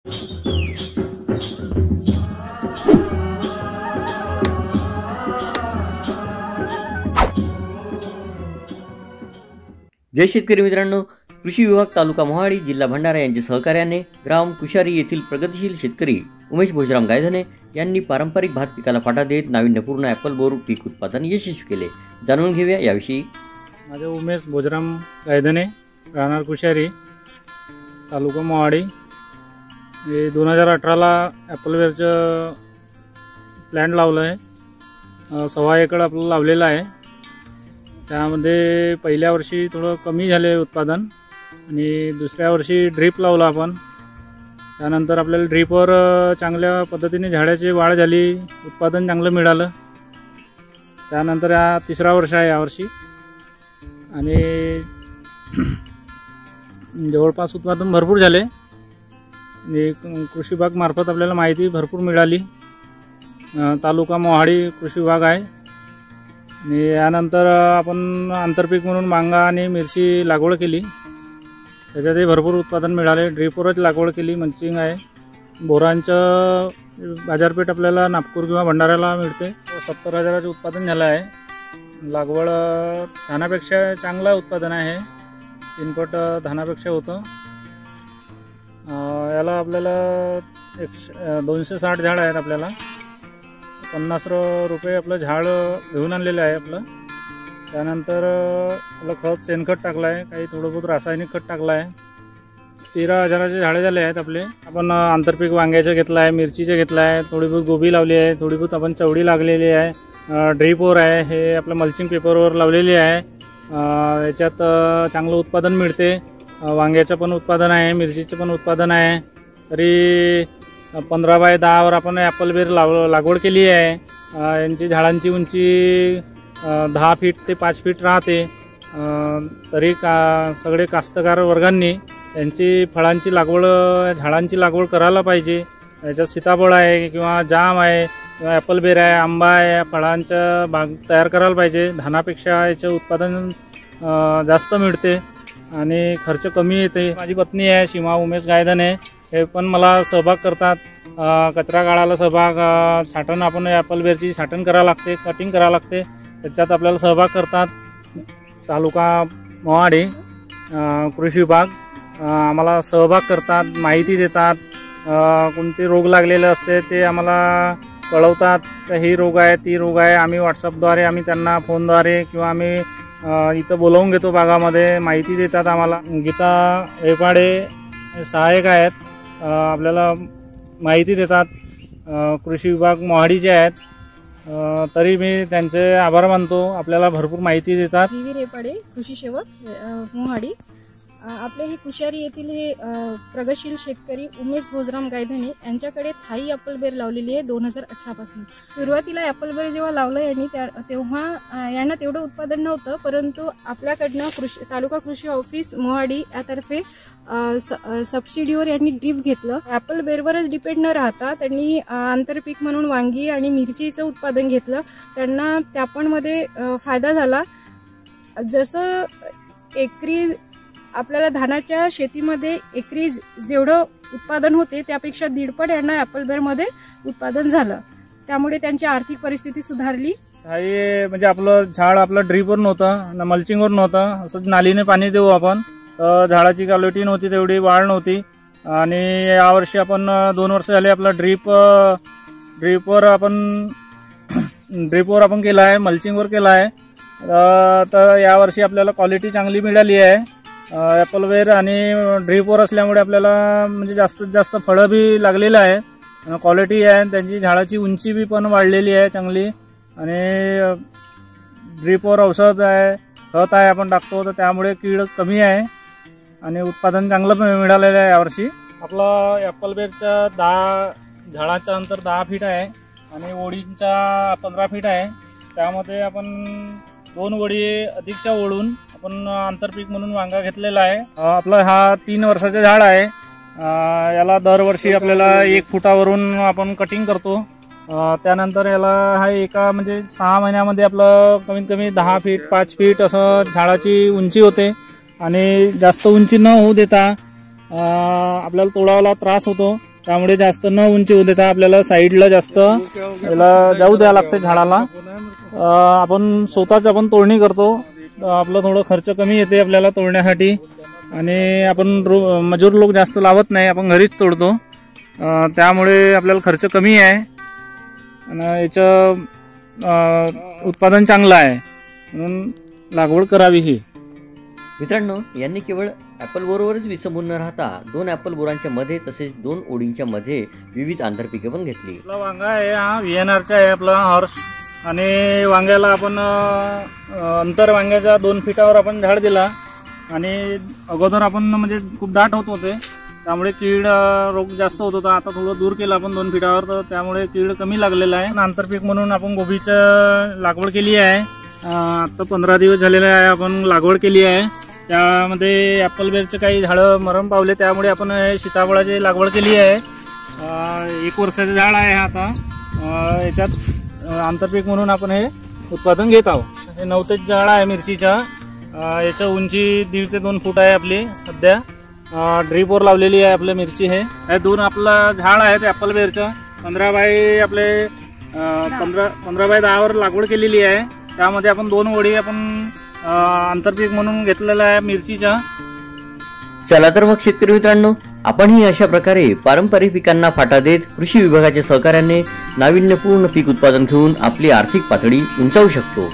जय शेतकरी मित्रांनो, कृषी विभाग तालुका मोहाडी जिल्हा भंडारा यांच्या सहकार्याने ग्राम कुशारी येथील प्रगतिशील शेतकरी उमेश भोजराम गायधने यांनी पारंपरिक भात पिकाला फाटा देत नाविन्यपूर्ण ॲपल बोर पीक उत्पादन यशस्वी केले। जाणून घेऊया याविषयी। माझे उमेश भोजराम गायधने, राहणार कुशारी, तालुका मोहाडी। हे 2018ला ॲपलवेअरचं प्लॅन लावलं आहे। 1.25 एकर आपलं लावलेलं आहे। त्यामध्ये पहिल्या वर्षी थोडं कमी झाले उत्पादन आणि दुसऱ्या वर्षी ड्रीप लावला आपण। त्यानंतर आपल्याला ड्रीपवर चांगल्या पद्धतीने झाडाची वाढ झाली, उत्पादन चांगलं मिळालं। त्यानंतर हा तिसरा वर्ष आहे यावर्षी आणि जवळपास उत्पादन भरपूर झाले आणि कृषी विभाग मार्फत आपल्याला माहिती भरपूर मिळाली। तालुका मोहाडी कृषी विभाग आहे आणि यानंतर आपण आंतरपीक म्हणून वांगा आणि मिरची लागवड केली। त्याच्यातही भरपूर उत्पादन मिळाले। ड्रीपवरच लागवड केली, मंचिंग आहे। बोरांचं बाजारपेठ आपल्याला नागपूर किंवा भंडाऱ्याला मिळते। 70,000चे उत्पादन झालं आहे। लागवड धानापेक्षा चांगलं उत्पादन आहे, 3 पट धानापेक्षा होतं। याला आपल्याला 260 झाड आहेत। आपल्याला 50 रुपये आपलं झाड घेऊन आणलेलं आहे आपलं। त्यानंतर आपलं खत, शेणखत टाकलं आहे, काही थोडं बहुत रासायनिक खत टाकलं आहे। 13,000चे झाडे झाले आहेत आपले। आपण आंतरपीक वांग्याचं घेतलं आहे, मिरचीचं घेतलं आहे, थोडी बहुत गोबी लावली आहे, थोडी बहुत आपण चवडी लागलेली आहे। ड्रीपवर आहे, हे आपलं मल्चिंग पेपरवर लावलेली आहे। याच्यात चांगलं उत्पादन मिळते। वांग्याचं पण उत्पादन आहे, मिरचीचं पण उत्पादन आहे। तरी 15x10 आपण ॲपल बेर लागवड केली आहे। यांची झाडांची उंची 10 फीट ते 5 फीट राहते। तरी सगळे कास्तकार वर्गांनी यांची फळांची लागवड, झाडांची लागवड करायला पाहिजे। याच्यात सीताफळ आहे किंवा जाम आहे किंवा ॲपल बेर आहे, आंबा आहे, या फळांचा बाग तयार करायला पाहिजे। धानापेक्षा याचं उत्पादन जास्त मिळते आणि खर्च कमी येते। माझी पत्नी आहे सीमा उमेश गायधने, हे पण मला सहभाग करतात। कचरा काढायला सहभाग, छाटण, आपण ॲपल बेरची छाटण करावं लागते, कटिंग करावं लागते, त्याच्यात आपल्याला सहभाग करतात। तालुका मोहाडी कृषी विभाग आम्हाला सहभाग करतात, माहिती देतात। कोणते रोग लागलेले असते ते आम्हाला कळवतात, ही रोग आहे, ती रोग आहे। आम्ही व्हॉट्सअपद्वारे, आम्ही त्यांना फोनद्वारे किंवा आम्ही इथं बोलावून घेतो बागामध्ये, माहिती देतात आम्हाला। गीता रेपाडे सहाय्यक आहेत, आपल्याला माहिती देतात। कृषी विभाग मोहाडीचे आहेत, तरी मी त्यांचे आभार मानतो, आपल्याला भरपूर माहिती देतात। जीवी रेपाडे, कृषी सेवक, मोहाडी। आपले हे कुशारी येथील हे प्रगतशील शेतकरी उमेश भोजराम गायधने यांच्याकडे थाई ॲपल बेर लावलेली आहे 2018 पासून। सुरुवातीला ॲपल बेर जेव्हा लावलं यांनी तेव्हा यांना तेवढं उत्पादन नव्हतं, परंतु आपल्याकडनं तालुका कृषी ऑफिस मोहाडी यातर्फे सबसिडीवर यांनी ड्रीप घेतलं। ॲपल बेरवरच डिपेंड न राहता त्यांनी आंतरपीक म्हणून वांगी आणि मिरचीचं उत्पादन घेतलं। त्यांना त्यापणमध्ये फायदा झाला। जसं एकरी आपल्याला धानाच्या शेतीमध्ये एकरी जेवढं उत्पादन होते त्यापेक्षा 1.5 यांना ॲपल बेरमध्ये उत्पादन झालं। त्यामुळे त्यांची आर्थिक परिस्थिती सुधारली। हे म्हणजे आपलं झाड आपलं ड्रीपवर नव्हतं, मल्चिंगवर नव्हतं, असं नालीने पाणी देऊ आपण, झाडाची क्वालिटी नव्हती, तेवढी वाढ नव्हती। आणि यावर्षी आपण 2 वर्ष झाले आपला ड्रीपवर आपण केला आहे, मल्चिंगवर केला आहे। तर यावर्षी आपल्याला क्वालिटी चांगली मिळाली आहे ॲपल बेर, आणि ड्रीपवर असल्यामुळे आपल्याला म्हणजे जास्तीत जास्त फळं बी लागलेलं आहे, क्वालिटी आहे, त्यांची झाडाची उंची बी पण वाढलेली आहे चांगली। आणि ड्रीपवर औषध आहे, खत आहे आपण टाकतो, तर त्यामुळे कीड कमी आहे आणि उत्पादन चांगलं मिळालेलं आहे यावर्षी। आपला ॲपल बेरच्या झाडाचं अंतर 10 फीट आहे आणि ओळींचा 15 फीट आहे। त्यामध्ये आपण 2 ओळी अधिकच्या ओढून आपण आंतरपीक म्हणून वांगा घेतलेला आहे। आपला हा 3 वर्षाचं झाड आहे। याला दरवर्षी आपल्याला 1 फुटावरून आपण कटिंग करतो। त्यानंतर याला हा एका म्हणजे 6 महिन्यामध्ये आपलं कमीत कमी 10 फीट 5 फीट असं झाडाची उंची होते आणि जास्त उंची न होऊ देता आपल्याला तोडायला त्रास होतो, त्यामुळे जास्त न उंची होऊ देता आपल्याला साईडला जास्त याला जाऊ द्यावं लागते झाडाला. आपण स्वतःच आपण तोडणी करतो, आपलं थोडं खर्च कमी येते आपल्याला तोडण्यासाठी आणि आपण मजूर लोक जास्त लावत नाही, आपण घरीच तोडतो. त्यामुळे आपल्याला खर्च कमी आहे आणि याचं उत्पादन चांगलं आहे, म्हणून लागवड करावी ही. मित्रांनो, यांनी केवळ ॲपल बोरवरच विसंबून न राहता 2 ॲपल बोरांच्या मध्ये तसेच 2 ओळींच्या मध्ये विविध आंतरपिके पण घेतली. आपला वांगा आहे हा VNRचा आहे आपला हॉर्स, आणि वांग्याला आपण अंतर वांग्याच्या 2 फीटावर आपण झाड दिला. आणि अगोदर आपण म्हणजे खूप दाट होत होते, त्यामुळे कीड रोग जास्त होत होता. आता थोडं दूर केलं आपण 2 फीटावर, तर त्यामुळे कीड कमी लागलेला आहे. आंतरपीक म्हणून आपण गोबीचं लागवड केली आहे. आता 15 दिवस झालेले आहे आपण लागवड केली आहे. त्यामध्ये ॲपल बेरचे काही झाडं मरण पावले, त्यामुळे आपण सीताफळाची लागवड केली आहे. 1 वर्षाचं झाड आहे आता. याच्यात आंतरपीक म्हणून आपण हे उत्पादन घेत आहोत. हे 9 झाड आहे मिरचीच्या. याच्या उंची 1.5 ते 2 फूट आहे आपली सध्या. ड्रीपवर लावलेली आहे आपल्या मिरची. हे 2 आपलं झाड आहे ते ॲपल बेरचं 15 बाय 10 वर लागवड केलेली आहे. त्यामध्ये आपण 2 ओळी आपण आंतरपीक म्हणून घेतलेलं आहे मिरचीच्या. चला तर मग शेतकरी मित्रांनो, आपणही अशा प्रकारे पारंपरिक पिकांना फाटा देत कृषी विभागाच्या सहकार्याने नाविन्यपूर्ण पीक उत्पादन घेऊन आपली आर्थिक पातळी उंचावू शकतो.